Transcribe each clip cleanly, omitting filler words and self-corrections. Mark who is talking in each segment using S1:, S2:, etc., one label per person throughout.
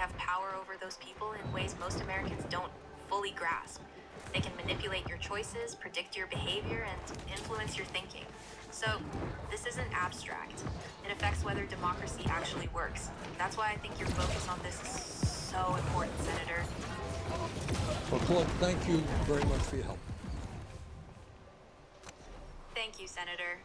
S1: have power over those people in ways most Americans don't fully grasp. They can manipulate your choices, predict your behavior, and influence your thinking. So, this isn't abstract. It affects whether democracy actually works. That's why I think your focus on this is so important, Senator.
S2: Well, Claude, thank you very much for your help.
S1: Thank you, Senator.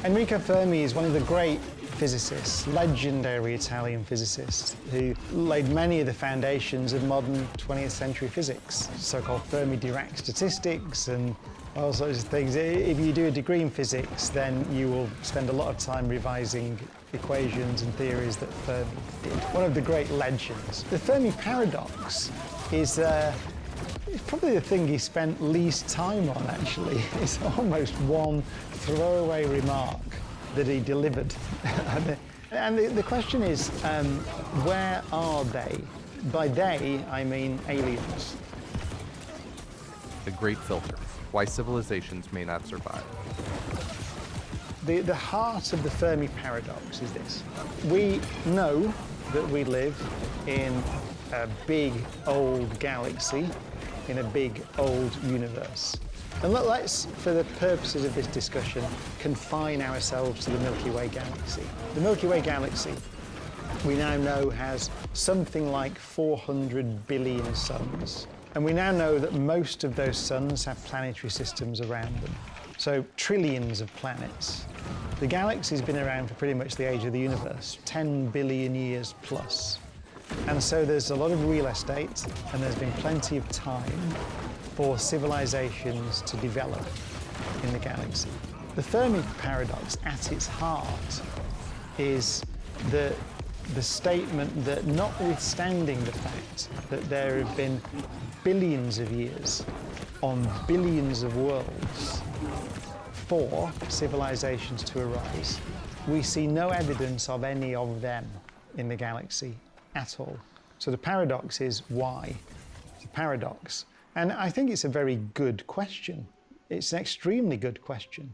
S3: Enrico Fermi is one of the great physicists, legendary Italian physicists, who laid many of the foundations of modern 20th century physics, so-called Fermi-Dirac statistics and all sorts of things. If you do a degree in physics, then you will spend a lot of time revising equations and theories that Fermi did. One of the great legends. The Fermi paradox is probably the thing he spent least time on, actually. It's almost one throwaway remark that he delivered. And the question is, where are they? By they, I mean aliens.
S4: The Great Filter, why civilizations may not survive.
S3: The heart of the Fermi paradox is this. We know that we live in a big, old galaxy, in a big, old universe. And let's, for the purposes of this discussion, confine ourselves to the Milky Way galaxy. The Milky Way galaxy, we now know, has something like 400 billion suns. And we now know that most of those suns have planetary systems around them. So trillions of planets. The galaxy's been around for pretty much the age of the universe, 10 billion years plus. And so there's a lot of real estate, and there's been plenty of time for civilizations to develop in the galaxy. The Fermi paradox, at its heart, is the statement that, notwithstanding the fact that there have been billions of years on billions of worlds for civilizations to arise, we see no evidence of any of them in the galaxy at all. So the paradox is why? It's a paradox. And I think it's a very good question. It's an extremely good question.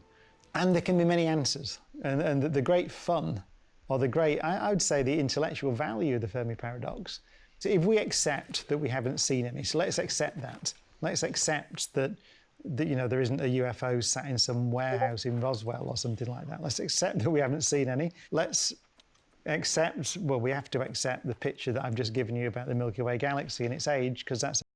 S3: And there can be many answers. And the great fun, or the great, I would say the intellectual value of the Fermi paradox. So if we accept that we haven't seen any, so let's accept that. Let's accept that you know, there isn't a UFO sat in some warehouse in Roswell or something like that. Let's accept that we haven't seen any. Let's accept, well, we have to accept the picture that I've just given you about the Milky Way galaxy and its age, because that's